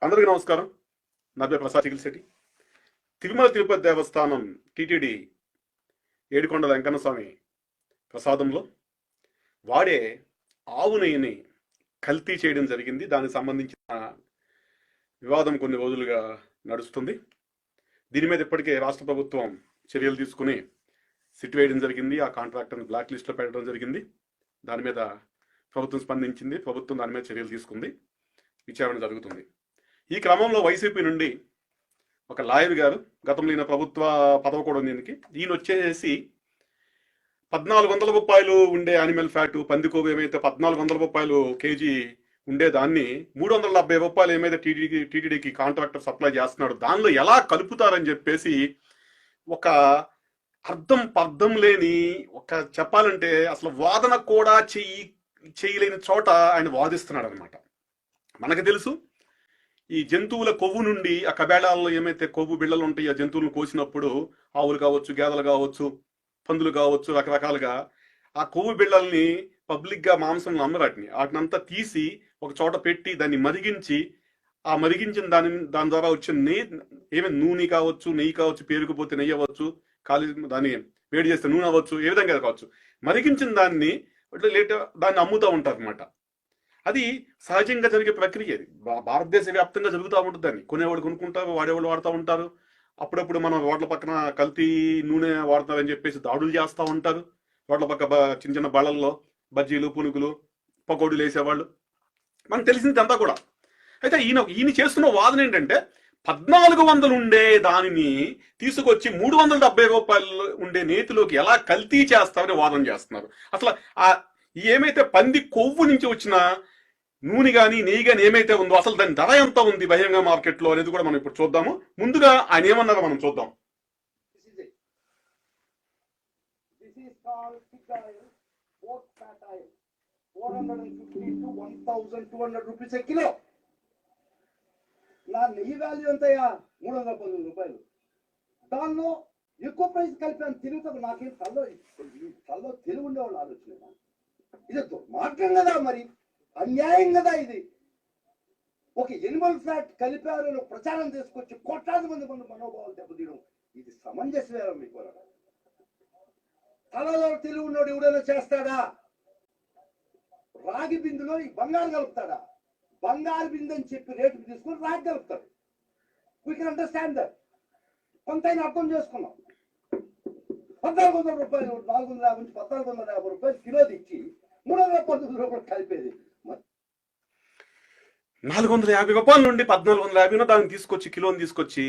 అందరికీ నమస్కారం. నా పేరు ప్రసాద్ చికిల్శెట్టి. తిరుమల తిరుపతి దేవస్థానం టీటీడీ ఏడుకొండల వెంకన్న స్వామి ప్రసాదంలో వాడే ఆవు నెయ్యిని కల్తీ చేయడం జరిగింది. దానికి సంబంధించిన వివాదం కొన్ని రోజులుగా నడుస్తుంది. దీని మీద ఇప్పటికే రాష్ట్ర ప్రభుత్వం చర్యలు తీసుకుని సిట్ వేయడం జరిగింది. ఆ కాంట్రాక్టర్ని బ్లాక్ లిస్ట్లో పెట్టడం జరిగింది. దాని మీద ప్రభుత్వం స్పందించింది. ప్రభుత్వం దాని మీద చర్యలు తీసుకుంది. విచారణ జరుగుతుంది. ఈ క్రమంలో వైసీపీ నుండి ఒక లాయర్ గారు, గతంలో ఈయన ప్రభుత్వ పదవి కూడా ఉంది ఈయన వచ్చేసి 1400 రూపాయలు ఉండే యానిమల్ ఫ్యాట్ పంది కొవ్వు ఏమైతే 1400 రూపాయలు కేజీ ఉండేదాన్ని 370 రూపాయలు ఏమైతే టీటీడీకి కాంట్రాక్టర్ సప్లై చేస్తున్నాడు, దానిలో ఎలా కలుపుతారని చెప్పేసి ఒక అర్థం లేని, ఒక చెప్పాలంటే అసలు వాదన కూడా చేయలేని చోట ఆయన వాదిస్తున్నాడు అనమాట. మనకు తెలుసు, ఈ జంతువుల కొవ్వు నుండి ఆ కబేళాల్లో ఏమైతే కొవ్వు బిళ్ళలు ఉంటాయి, ఆ జంతువులను కోసినప్పుడు ఆవులు కావచ్చు, గేదెలు కావచ్చు, పందులు కావచ్చు, రకరకాలుగా ఆ కొవ్వు బిళ్ళల్ని పబ్లిక్గా మాంసం అమ్మరాటిని వాటినంతా తీసి ఒక చోట పెట్టి దాన్ని మరిగించి, ఆ మరిగించిన దాని ద్వారా వచ్చిన ఏమైనా నూనె కావచ్చు, నెయ్యి కావచ్చు, పేరుకుపోతే నెయ్యి అవ్వచ్చు, దాన్ని వేడి చేస్తే నూనె అవ్వచ్చు, ఏ విధంగా కావచ్చు, మరిగించిన దాన్ని దాన్ని అమ్ముతూ ఉంటారు అనమాట. అది సహజంగా జరిగే ప్రక్రియ. అది భారతదేశ వ్యాప్తంగా జరుగుతూ ఉంటుంది. దాన్ని కొనేవాళ్ళు కొనుక్కుంటారు, వాడేవాళ్ళు వాడుతూ ఉంటారు. అప్పుడప్పుడు మనం రోడ్ల పక్కన కల్తీ నూనె వాడతారని చెప్పేసి దాడులు చేస్తూ ఉంటారు. రోడ్ల పక్క చిన్న చిన్న బళ్ళల్లో బజ్జీలు, పునుగులు, పకోడీలు వేసేవాళ్ళు, మనకు తెలిసింది అంతా కూడా. అయితే ఈయన చేస్తున్న వాదన ఏంటంటే 1400 ఉండే దానిని తీసుకొచ్చి 370 రూపాయలు ఉండే నేతిలోకి ఎలా కల్తీ చేస్తారని వాదన చేస్తున్నారు. అసలు ఏమైతే పంది కొవ్వు నుంచి వచ్చిన నూనె కానీ నెయ్యి కానీ ఏమైతే ఉందో అసలు దాని ధర ఎంత ఉంది బహిరంగ మార్కెట్లో అనేది కూడా మనం ఇప్పుడు చూద్దాము. ముందుగా ఆయన ఏమన్నారో మనం చూద్దాం. నా నెయ్యి వాల్యూ ఎంతయ్యా? 319 రూపాయలు. దానిలో ఎక్కువ ప్రైస్ కలిపాను. తిరుగుతుంది నాకేం తల్లో తెలుగు ఉండేవాళ్ళు ఆలోచన. ఇది దుర్మార్గం కదా, మరి అన్యాయం కదా ఇది. ఒక ఎనిమల్ ఫ్యాట్ కలిపారు ప్రచారం తీసుకొచ్చి కోట్లాది మంది మనోభావాలు దెబ్బతీయడం, ఇది సమంజసమేనా మీకు? తలలో తెలుగు ఉన్నోడు ఎవడైనా చేస్తాడా? రాగి బిందులో ఈ బంగారు కలుపుతాడా? బంగారు బిందు అని చెప్పి రేటు తీసుకుని రాగి కలుపుతాడు. We can understand that. కొంత అర్థం చేసుకున్నాం. 1400 రూపాయలు, 450 నుంచి 1450 రూపాయలు కిలో తెచ్చి 319 రూపాయలు కలిపేది. 450 రూపాయల నుండి 1450 దాన్ని తీసుకొచ్చి కిలోని తీసుకొచ్చి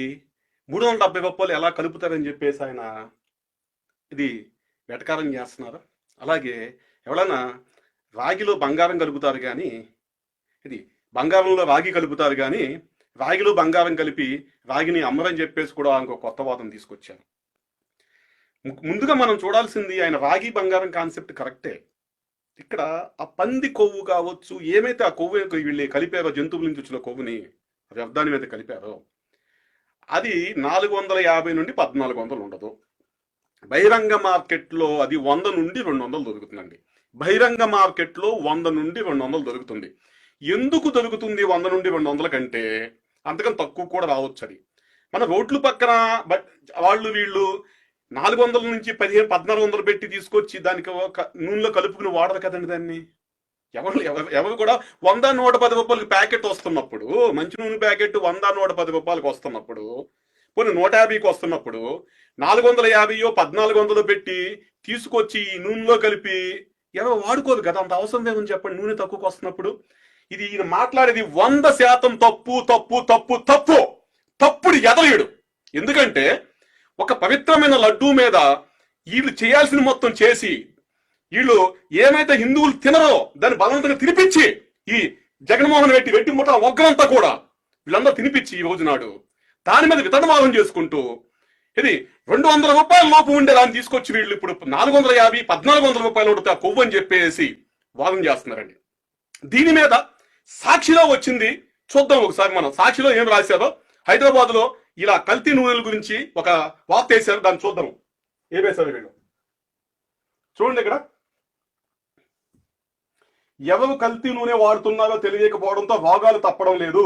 370 రూపాయలు ఎలా కలుపుతారని చెప్పేసి ఆయన ఇది వెటకారం చేస్తున్నారు. అలాగే ఎవరైనా రాగిలో బంగారం కలుపుతారు కానీ, ఇది బంగారంలో రాగి కలుపుతారు కానీ రాగిలో బంగారం కలిపి రాగిని అమ్మరని చెప్పేసి కూడా ఇంకో కొత్త వాదన తీసుకొచ్చారు. ముందుగా మనం చూడాల్సింది, ఆయన రాగి బంగారం కాన్సెప్ట్ కరెక్టే. ఇక్కడ ఆ పంది కొవ్వు కావచ్చు, ఏమైతే ఆ కొవ్వు వీళ్ళు కలిపారో, జంతువుల నుంచి వచ్చిన కొవ్వుని వ్యర్థాన్ని మీద కలిపారో, అది 450 నుండి 1400 ఉండదు. బహిరంగ మార్కెట్లో అది 100 నుండి 200 దొరుకుతుందండి. బహిరంగ మార్కెట్లో 100 నుండి 200 దొరుకుతుంది. ఎందుకు దొరుకుతుంది 100 నుండి 200 కంటే? అంతకని తక్కువ కూడా రావచ్చు. అది మన రోడ్లు పక్కన వీళ్ళు 400 నుంచి 1400 పెట్టి తీసుకొచ్చి దానికి నూనెలో కలుపుకుని వాడరు కదండి దాన్ని. ఎవరు కూడా 100-110 రూపాయలకి ప్యాకెట్ వస్తున్నప్పుడు, మంచి నూనె ప్యాకెట్ 100-110 రూపాయలకి వస్తున్నప్పుడు, కొన్ని 150కి వస్తున్నప్పుడు 450 1400 పెట్టి తీసుకొచ్చి ఈ నూనెలో కలిపి ఎవరు వాడుకోదు కదా. అంత అవసరం ఏమని చెప్పండి నూనె తక్కువకి వస్తున్నప్పుడు. ఇది ఈయన మాట్లాడేది 100% తప్పుడు ఎదలేడు. ఎందుకంటే ఒక పవిత్రమైన లడ్డూ మీద వీళ్ళు చేయాల్సిన మొత్తం చేసి, వీళ్ళు ఏమైతే హిందువులు తినరో దాన్ని బలవంతంగా తినిపించి, ఈ జగన్మోహన్ రెడ్డి ముఠ ఒగ్గలంతా కూడా వీళ్ళందరూ తినిపించి ఈ రోజు నాడు దాని మీద వితడవాదం చేసుకుంటూ, ఇది 200 రూపాయల లోపు ఉండే దాన్ని తీసుకొచ్చి వీళ్ళు ఇప్పుడు 450 1400 రూపాయలు ఉంటే ఆ కొవ్వు అని చెప్పేసి వాదన చేస్తున్నారండి. దీని మీద సాక్షిలో వచ్చింది, చూద్దాం ఒకసారి మనం. సాక్షిలో ఏం రాశారో, హైదరాబాద్ లో ఇలా కల్తీ నూనెల గురించి ఒక వార్త వేశారు, దాన్ని చూద్దాం. ఏం వేశారు వీళ్ళు చూడండి. ఇక్కడ ఎవరు కల్తీ నూనె వాడుతున్నారో తెలియకపోవడంతో రోగాలు తప్పడం లేదు.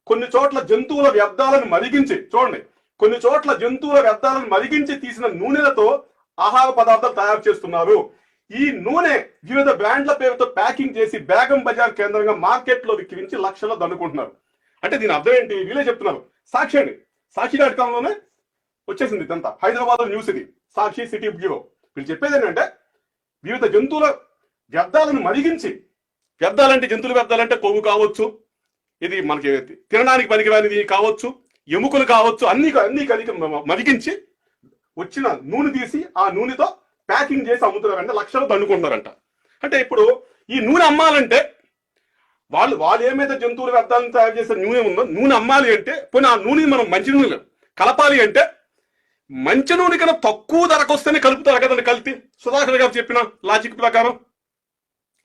కొన్ని చోట్ల జంతువుల వ్యర్థాలను మరిగించి, చూడండి, కొన్ని చోట్ల జంతువుల వ్యర్థాలను మరిగించి తీసిన నూనెలతో ఆహార పదార్థాలు తయారు చేస్తున్నారు. ఈ నూనె వివిధ బ్రాండ్ల పేరుతో ప్యాకింగ్ చేసి బేగం బజార్ కేంద్రంగా మార్కెట్లో విక్రయించి లక్షల్లో దండుకుంటున్నారు. అంటే దీని అర్థం ఏంటి? వీళ్ళే చెప్తున్నారు. సాక్షి అండి, సాక్షి డాట్.కామ్లోనే వచ్చేసింది ఇదంతా. హైదరాబాద్ న్యూస్ ఇది, సాక్షి సిటీ బ్యూరో. వీళ్ళు చెప్పేది ఏంటంటే వివిధ జంతువుల వ్యర్థాలను మరిగించి, వ్యర్థాలంటే జంతువుల వ్యర్థాలంటే కొవ్వు కావచ్చు, ఇది మనకి తినడానికి పనికిరానిది కావచ్చు, ఎముకలు కావచ్చు, అన్ని కలిగి మరిగించి వచ్చిన నూనె తీసి ఆ నూనెతో ప్యాకింగ్ చేసి అమ్ముతున్నారంటే లక్షలు దండుకుంటున్నారంట. అంటే ఇప్పుడు ఈ నూనె అమ్మాలంటే వాళ్ళు ఏమైతే జంతువుల వ్యర్థాలను తయారు చేసే నూనె ఉందో, నూనె అమ్మాలి అంటే పోనీ ఆ నూనె మనం మంచి నూనె కలపాలి అంటే మంచి నూనె కన్నా తక్కువ ధరకు వస్తేనే కలుపుతారు కదండి కల్తీ. సుధాకర్ గారు చెప్పిన లాజిక్ ప్రకారం,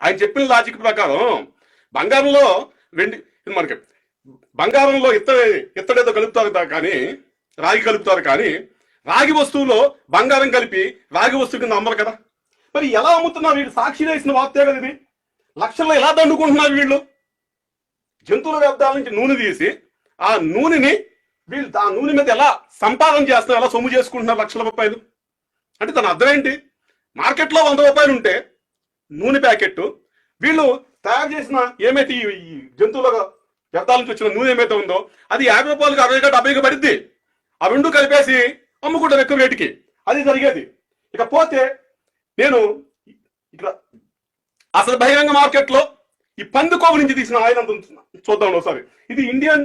ఆయన చెప్పిన లాజిక్ ప్రకారం బంగారంలో మనకి బంగారంలో ఇత్తడేదో కలుపుతారు కానీ, రాగి కలుపుతారు కానీ, రాగి వస్తువులో బంగారం కలిపి రాగి వస్తువు కింద అమ్మరు కదా. మరి ఎలా అమ్ముతున్నారు వీళ్ళు? సాక్షి వేసిన వార్తే కదా ఇది. లక్షల్లో ఎలా దండుకుంటున్నారు వీళ్ళు? జంతువుల వ్యర్థాల నుంచి నూనె తీసి ఆ నూనెని వీళ్ళు ఆ నూనె మీద ఎలా సంపాదన చేస్తున్నారు, ఎలా సొమ్ము చేసుకుంటున్నారు లక్షల రూపాయలు. అంటే దాని అర్థం ఏంటి? మార్కెట్లో 100 రూపాయలు ఉంటే నూనె ప్యాకెట్, వీళ్ళు తయారు చేసిన ఏమైతే ఈ జంతువుల వ్యర్థాల నుంచి వచ్చిన నూనె ఏమైతే ఉందో అది 50 రూపాయలకు 60 70 పడిద్ది. ఆ రెండు కలిపేసి అమ్ముకుంటారు ఎక్కువ రేటుకి. అది జరిగేది. ఇక పోతే నేను ఇక్కడ అసలు బహిరంగ మార్కెట్లో ఈ పందికోవ నుంచి తీసిన ఆయిల్ అంత చూద్దాం ఒకసారి. ఇది ఇండియన్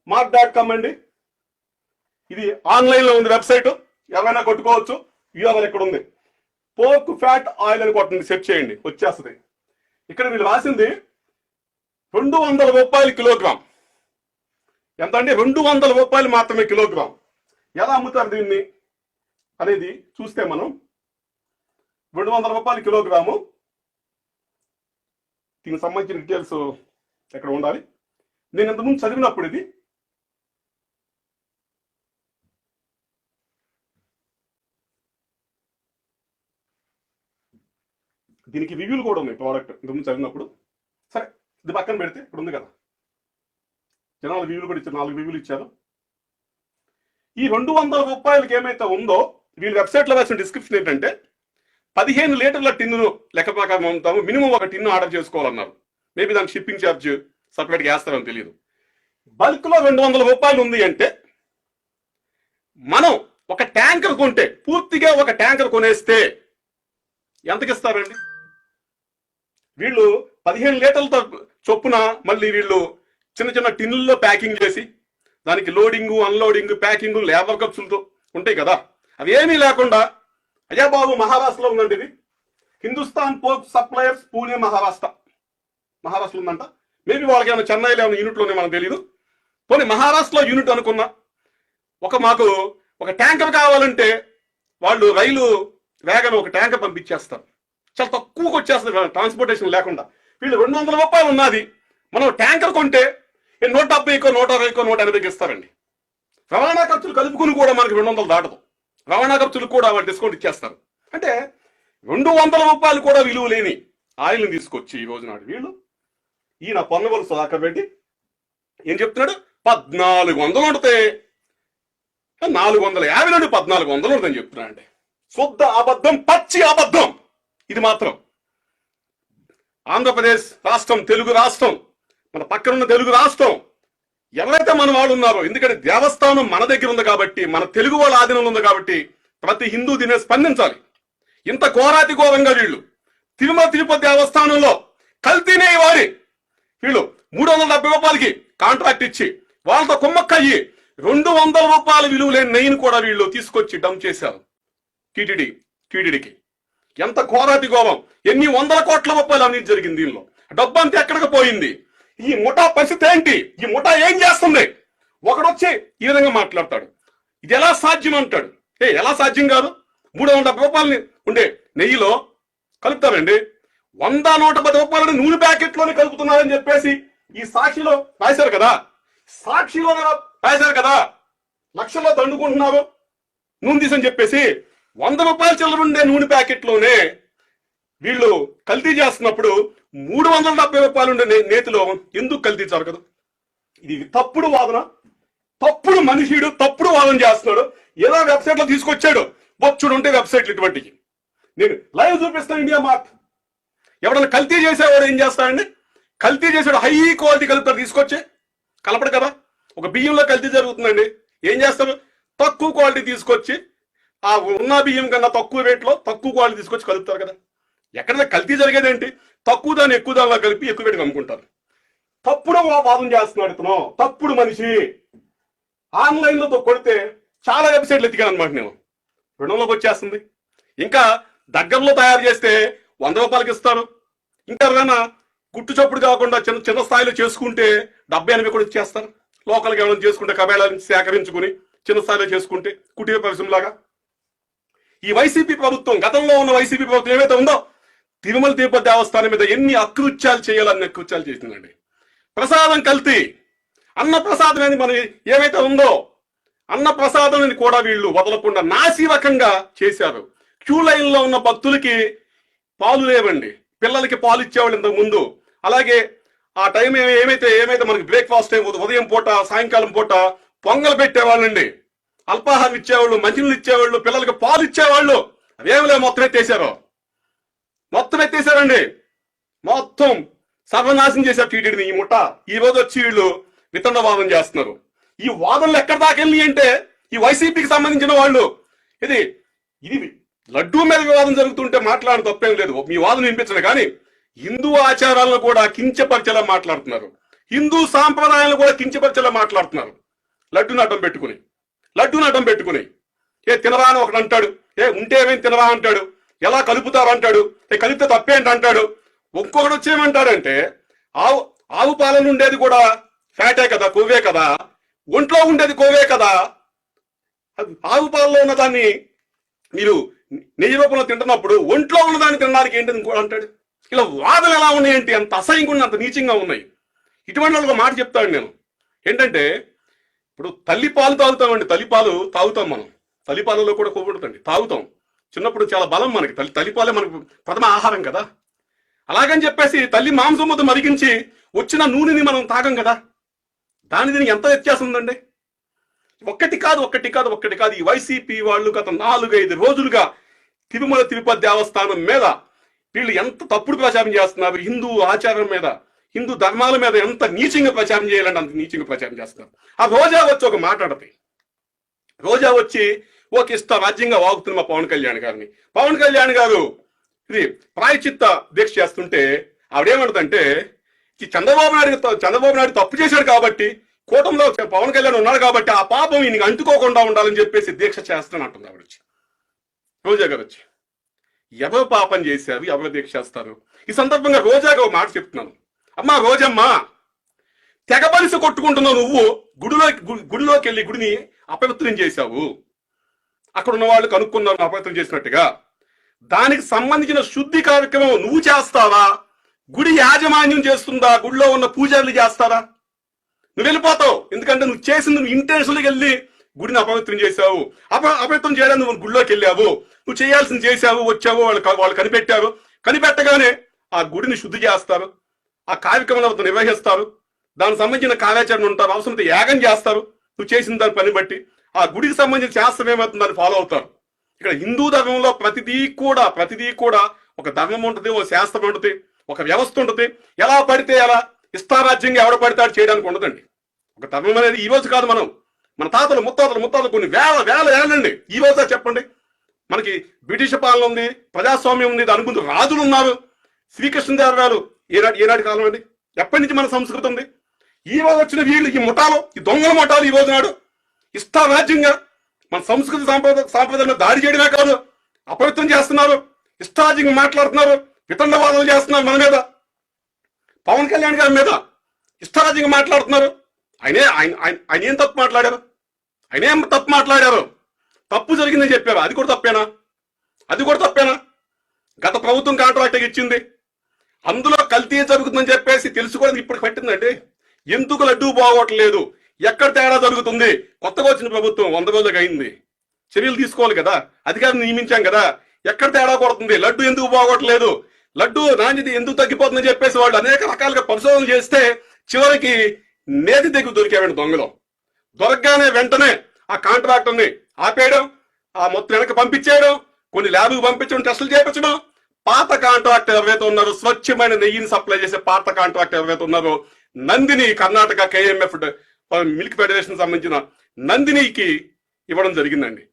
మార్క్.com అండి. ఇది ఆన్లైన్ లో ఉంది వెబ్సైట్, ఎవరైనా కొట్టుకోవచ్చు. యూఆర్ఎల్ ఇక్కడ ఉంది. పోర్క్ ఫ్యాట్ ఆయిల్ అని కొట్టండి, సెర్చ్ చేయండి, వచ్చేస్తుంది. ఇక్కడ వీళ్ళు రాసింది 200 రూపాయలు కిలోగ్రామ్. ఎంత అండి? 200 రూపాయలు మాత్రమే కిలోగ్రామ్. ఎలా అమ్ముతారు దీన్ని అనేది చూస్తే మనం 200 రూపాయలు కిలోగ్రాము, దీనికి సంబంధించిన డీటెయిల్స్ ఎక్కడ ఉండాలి. నేను ఇంతకుముందు చదివినప్పుడు ఇది దీనికి రివ్యూలు కూడా ఉన్నాయి. ప్రోడక్ట్ ఇంతకుముందు చదివినప్పుడు. సరే, ఇది పక్కన పెడితే ఇక్కడ ఉంది కదా, జనాలు రివ్యూలు కూడా ఇచ్చారు, 4 రివ్యూలు ఇచ్చారు. ఈ 200 రూపాయలకి ఏమైతే ఉందో వీళ్ళ వెబ్సైట్లో రాసిన డిస్క్రిప్షన్ ఏంటంటే 15 లీటర్ల టిన్నును లెక్క ప్రకారం అమ్ముతాము, మినిమం ఒక టిన్ను ఆర్డర్ చేసుకోవాలన్నారు. మేబీ దానికి షిప్పింగ్ ఛార్జ్ సపరేట్గా వేస్తారని తెలియదు. బల్క్లో 200 రూపాయలు ఉంది అంటే మనం ఒక ట్యాంకర్ కొంటే, పూర్తిగా ఒక ట్యాంకర్ కొనేస్తే ఎంతకి ఇస్తారండి? వీళ్ళు 15 లీటర్లతో చొప్పున మళ్ళీ వీళ్ళు చిన్న చిన్న టిన్నుల్లో ప్యాకింగ్ చేసి దానికి లోడింగు, అన్లోడింగ్, ప్యాకింగ్, లేబర్ ఖర్చులతో ఉంటాయి కదా. అవి ఏమీ లేకుండా, అయ్యా బాబు మహారాష్ట్రలో ఉందండి ఇది, హిందుస్థాన్ పోర్క్ సప్లయర్స్ పూణే మహారాష్ట్రలో ఉందంట. మేబీ వాళ్ళకి ఏమైనా చెన్నైలో ఏమైనా యూనిట్లోనే మనకు తెలియదు. పోనీ మహారాష్ట్రలో యూనిట్ అనుకున్నా, మాకు ఒక ట్యాంకర్ కావాలంటే వాళ్ళు రైలు వేగన ఒక ట్యాంకర్ పంపించేస్తారు, చాలా తక్కువకి వచ్చేస్తుంది ట్రాన్స్పోర్టేషన్ లేకుండా. వీళ్ళు 200 రూపాయలు ఉన్నది, మనం ట్యాంకర్ కొంటే 170కో 120కో 180కి ఇస్తారండి. రవాణా ఖర్చులు కలుపుకుని కూడా మనకి 200 దాటదు. రవాణా ఖర్చులు కూడా వాళ్ళు డిస్కౌంట్ ఇచ్చేస్తారు. అంటే 200 రూపాయలు కూడా విలువ లేని ఆయిల్ని తీసుకొచ్చి ఈ రోజు నాడు వీళ్ళు, ఈయన పొన్నవలు సుధాకర్ రెడ్డి ఏం చెప్తున్నాడు? 1400 ఉంటే 450 నుండి 1400 ఉంటుందని చెప్తున్నాడు అండి. శుద్ధ అబద్ధం, పచ్చి అబద్ధం. ఇది మాత్రం ఆంధ్రప్రదేశ్ రాష్ట్రం, తెలుగు రాష్ట్రం, మన పక్కనున్న తెలుగు రాష్ట్రం, ఎవరైతే మన వాళ్ళు ఉన్నారో, ఎందుకంటే దేవస్థానం మన దగ్గర ఉంది కాబట్టి, మన తెలుగు వాళ్ళ ఆధీనంలో ఉంది కాబట్టి ప్రతి హిందూ దీని స్పందించాలి. ఇంత ఘోరాతి ఘోరంగా వీళ్ళు తిరుపతి దేవస్థానంలో కల్తీనే వారి వీళ్ళు 370 రూపాయలకి కాంట్రాక్ట్ ఇచ్చి వాళ్ళతో కుమ్మక్కయ్యి 200 రూపాయల విలువ లేని నెయ్యిని కూడా వీళ్ళు తీసుకొచ్చి డంప్ చేశారు టీటీడీకి. ఎంత ఘోరాతి ఘోరం! ఎన్ని 100 కోట్ల రూపాయలు అవినీతి జరిగింది. దీనిలో డబ్బంతా ఎక్కడికి పోయింది? ఈ ముఠా పరిస్థితి ఏంటి? ఈ ముఠా ఏం చేస్తుంది? ఒకడొచ్చి ఈ విధంగా మాట్లాడతాడు, ఇది ఎలా సాధ్యం అంటాడు. ఎలా సాధ్యం కాదు? 370 రూపాయలని ఉండే నెయ్యిలో కలుపుతారండి, 100-110 రూపాయలని నూనె ప్యాకెట్లోనే కలుపుతున్నారని చెప్పేసి ఈ సాక్షిలో రాశారు కదా, లక్షల్లో దండుకుంటున్నారు నూనె తీసని చెప్పేసి. 100 రూపాయల చిల్లర ఉండే నూనె ప్యాకెట్లోనే వీళ్ళు కల్తీ చేస్తున్నప్పుడు 370 రూపాయలు ఉండే నేతిలో ఎందుకు కల్తీ జరగదు? ఇది తప్పుడు వాదన, తప్పుడు మనిషిడు తప్పుడు వాదన చేస్తున్నాడు. ఏదో వెబ్సైట్ లో తీసుకొచ్చాడు, బొచ్చుడు ఉంటే వెబ్సైట్లు ఇటువంటివి. నేను లైవ్ చూపిస్తాను. ఇండియా మార్ట్ ఎవడన్నా కల్తీ చేసేవాడు ఏం చేస్తాడండి? కల్తీ చేసాడు, హై క్వాలిటీ కలుపుతాడు, తీసుకొచ్చి కలపడు కదా. ఒక బియ్యంలో కల్తీ జరుగుతుందండి, ఏం చేస్తారు? తక్కువ క్వాలిటీ తీసుకొచ్చి ఆ ఉన్న బియ్యం కన్నా తక్కువ రేట్లో తక్కువ క్వాలిటీ తీసుకొచ్చి కలుపుతారు కదా. ఎక్కడ కల్తీ జరిగేది ఏంటి? తక్కువ దాన్ని ఎక్కువ దానిలో కలిపి ఎక్కువ పెట్టి అమ్ముకుంటారు. తప్పుడు వాదన చేస్తున్నాడు ఇతను, తప్పుడు మనిషి. ఆన్లైన్లో కొడితే చాలా వెబ్సైట్లు ఎత్తికాను అనమాట నేను, 200లోకి వచ్చేస్తుంది. ఇంకా దగ్గరలో తయారు చేస్తే 100 రూపాయలకి ఇస్తారు. ఇంకా ఎవరైనా గుట్టు చప్పుడు కాకుండా చిన్న చిన్న స్థాయిలో చేసుకుంటే 70-80 కూడా ఇచ్చేస్తారు. లోకల్గా ఏమైనా చేసుకుంటే కబేళాలను సేకరించుకుని చిన్న స్థాయిలో చేసుకుంటే కుటీర పరిశ్రమలాగా. ఈ వైసీపీ ప్రభుత్వం, గతంలో ఉన్న వైసీపీ ప్రభుత్వం ఏమైతే ఉందో, తిరుమల తిరుపతి దేవస్థానం మీద ఎన్ని అకృత్యాలు చేయాలని అకృత్యాలు చేసిందండి. ప్రసాదం కల్తీ, అన్న ప్రసాదం అనేది మన ఏమైతే ఉందో అన్న ప్రసాదం అని కూడా వీళ్ళు వదలకుండా నాసిరకంగా చేశారు. క్యూ లైన్ లో ఉన్న భక్తులకి పాలు లేవండి, పిల్లలకి పాలు ఇచ్చేవాళ్ళు ఇంతకు ముందు. అలాగే ఆ టైం ఏమైతే మనకి బ్రేక్ఫాస్ట్ టైం, ఉదయం పూట సాయంకాలం పూట పొంగల్ పెట్టేవాళ్ళండి, అల్పాహారం ఇచ్చేవాళ్ళు, మంచినీళ్ళు ఇచ్చేవాళ్ళు, పిల్లలకి పాలు ఇచ్చేవాళ్ళు. అవేమిలే మొత్తం ఎత్తేసారండి. మొత్తం సర్వనాశనం చేశారు టీటీడీని ఈ ముఠ. ఈ రోజు వచ్చి వీళ్ళు వితండవాదం చేస్తున్నారు. ఈ వాదనలు ఎక్కడ దాకా వెళ్ళి అంటే ఈ వైసీపీకి సంబంధించిన వాళ్ళు ఇది లడ్డూ మీద వివాదం జరుగుతుంటే మాట్లాడడం తప్పేం లేదు, మీ వాదన వినిపించడం. కానీ హిందూ ఆచారాలను కూడా కించపరిచేలా మాట్లాడుతున్నారు, హిందూ సాంప్రదాయాలను కూడా కించపరిచేలా మాట్లాడుతున్నారు. లడ్డూని అడ్డం పెట్టుకుని తినరా అని ఒకటి అంటాడు, ఉంటే ఏమేమి తినరా అంటాడు, ఎలా కలుపుతారు అంటాడు, కలిపితే తప్పేంటి అంటాడు. ఒక్కొక్కడు వచ్చేయమంటాడంటే ఆవు పాలన ఉండేది కూడా ఫ్యాటే కదా, కొవ్వే కదా, ఒంట్లో ఉండేది కొవ్వే కదా. ఆవు పాలలో ఉన్న దాన్ని మీరు నెయ్యి రూపంలో తింటున్నప్పుడు ఒంట్లో ఉన్నదాన్ని తినడానికి ఏంటి కూడా అంటాడు. ఇలా వాదనలు ఎలా ఉన్నాయంటే అంత అసహ్యంగా ఉన్నాయి, అంత నీచంగా ఉన్నాయి. ఇటువంటి వాళ్ళకి ఒక మాట చెప్తాను నేను, ఏంటంటే ఇప్పుడు తల్లిపాలు తాగుతామండి, తల్లిపాలు తాగుతాం మనం, తల్లిపాలలో కూడా కొవ్వు ఉంటుందండి, తాగుతాం. చిన్నప్పుడు చాలా బలం మనకి, తల్లిపాలే మనకు ప్రథమ ఆహారం కదా. అలాగని చెప్పేసి తల్లి మాంసం ముద్ద మరిగించి వచ్చిన నూనెని మనం తాగం కదా. దీనికి ఎంత వ్యత్యాసం ఉందండి? ఒక్కటి కాదు. ఈ వైసీపీ వాళ్ళు గత 4-5 రోజులుగా తిరుమల తిరుపతి దేవస్థానం మీద వీళ్ళు ఎంత తప్పుడు ప్రచారం చేస్తున్నారు. హిందూ ఆచారం మీద, హిందూ ధర్మాల మీద ఎంత నీచంగా ప్రచారం చేయాలంటే అంత నీచంగా ప్రచారం చేస్తున్నారు. ఆ రోజా వచ్చి ఒక మాట్లాడతాయి, రోజా వచ్చి ఒక రాజ్యంగా వాగుతుంది మా పవన్ కళ్యాణ్ గారిని. పవన్ కళ్యాణ్ గారు ఇది ప్రాయచిత్త దీక్ష చేస్తుంటే ఆవిడేమంటుందంటే, ఈ చంద్రబాబు నాయుడు తప్పు చేశాడు కాబట్టి, కూటమిలో పవన్ కళ్యాణ్ ఉన్నాడు కాబట్టి ఆ పాపం ఈయనకి అంటుకోకుండా ఉండాలని చెప్పేసి దీక్ష చేస్తానంటుంది ఆవిడ వచ్చి. రోజా గారు వచ్చి ఎవరు పాపం చేశారు, ఎవరు దీక్ష చేస్తారు? ఈ సందర్భంగా రోజాగా ఒక మాట చెప్తున్నాను. అమ్మా రోజమ్మ, తెగబలిసి కొట్టుకుంటున్నావు నువ్వు, గుడిలోకి వెళ్ళి గుడిని అపవిత్రం చేశావు, అక్కడ ఉన్న వాళ్ళు కనుక్కున్నారు అపవిత్రం చేసినట్టుగా. దానికి సంబంధించిన శుద్ధి కార్యక్రమం నువ్వు చేస్తావా? గుడి యాజమాన్యం చేస్తుందా? గుడిలో ఉన్న పూజారులు చేస్తారా? నువ్వు వెళ్ళిపోతావు, ఎందుకంటే నువ్వు చేసింది, నువ్వు ఇంటెన్షన్కి వెళ్ళి గుడిని అపవిత్రం చేశావు. అపవిత్రం చేయడానికి నువ్వు గుడిలోకి వెళ్ళావు, నువ్వు చేయాల్సింది చేశావు, వచ్చావు, వాళ్ళు కనిపెట్టగానే ఆ గుడిని శుద్ధి చేస్తారు, ఆ కార్యక్రమాలను నిర్వహిస్తారు, దానికి సంబంధించిన కార్యాచరణ ఉంటారు, అవసరమైతే యాగం చేస్తారు. నువ్వు చేసిన దాని పని బట్టి ఆ గుడికి సంబంధించిన శాస్త్రం ఏమవుతుంది దాన్ని ఫాలో అవుతారు. ఇక్కడ హిందూ ధర్మంలో ప్రతిదీ కూడా ఒక ధర్మం ఉంటుంది, ఒక శాస్త్రం ఉంటుంది, ఒక వ్యవస్థ ఉంటుంది. ఎలా పడితే ఎలా ఇష్టారాజ్యంగా ఎవడ పడితే చేయడానికి ఉండదండి. ఒక ధర్మం అనేది ఈ రోజు కాదు, మన తాతలు ముత్తాతలు కొన్ని వేల ఏళ్ళండి. ఈ రోజు చెప్పండి, మనకి బ్రిటిష్ పాలన ఉంది, ప్రజాస్వామ్యం ఉంది, దాని ముందు రాజులు ఉన్నారు. శ్రీకృష్ణదేవరాయలు ఏనాటి కాలం అండి? ఎప్పటి నుంచి మన సంస్కృతి ఉంది? ఈ రోజు వచ్చిన వీళ్ళు, ఈ ముఠాలు, ఈ దొంగల ముఠాలు ఈ రోజు నాడు ఇష్టారాజ్యంగా మన సంస్కృతి సాంప్రదాయంలో దాడి చేయడమే కాదు, అపవిత్రం చేస్తున్నారు, ఇష్టారాజ్యంగా మాట్లాడుతున్నారు, వితండవాదాలు చేస్తున్నారు మన మీద. పవన్ కళ్యాణ్ గారి మీద ఇష్టారాజ్యంగా మాట్లాడుతున్నారు. ఆయన ఏం తప్పు మాట్లాడారు? తప్పు జరిగిందని చెప్పారు, అది కూడా తప్పేనా? గత ప్రభుత్వం కాంట్రాక్ట్ ఇచ్చింది, అందులో కల్తీ జరుగుతుందని చెప్పేసి తెలుసుకోవడానికి ఇప్పుడు పట్టిందండి. ఎందుకు లడ్డూ బాగోట్లేదు, ఎక్కడ తేడా జరుగుతుంది? కొత్తగా వచ్చిన ప్రభుత్వం 100 రోజులకు అయింది, చర్యలు తీసుకోవాలి కదా, అధికారులు నియమించాం కదా, ఎక్కడ తేడా కొడుతుంది, లడ్డు ఎందుకు బాగోట్లేదు, లడ్డు నాణ్యత ఎందుకు తగ్గిపోతుందని చెప్పేసి వాళ్ళు అనేక రకాలుగా పరిశోధనలు చేస్తే చివరికి నేతి దగ్గర దొరికామండి దొంగలో. దొరకగానే వెంటనే ఆ కాంట్రాక్టర్ని ఆపేయడం, ఆ మొత్తం వెనక్కి పంపించేయడం, కొన్ని ల్యాబ్కి పంపించడం, టెస్టులు చేయించడం. పాత కాంట్రాక్టర్ ఎవరైతే ఉన్నారో, స్వచ్ఛమైన నెయ్యిని సప్లై చేసే పాత కాంట్రాక్టర్ ఎవరైతే ఉన్నారో, Nandini Karnataka KMF milk federation సంబంధించిన నందినికి ఇవ్వడం జరిగిందండి.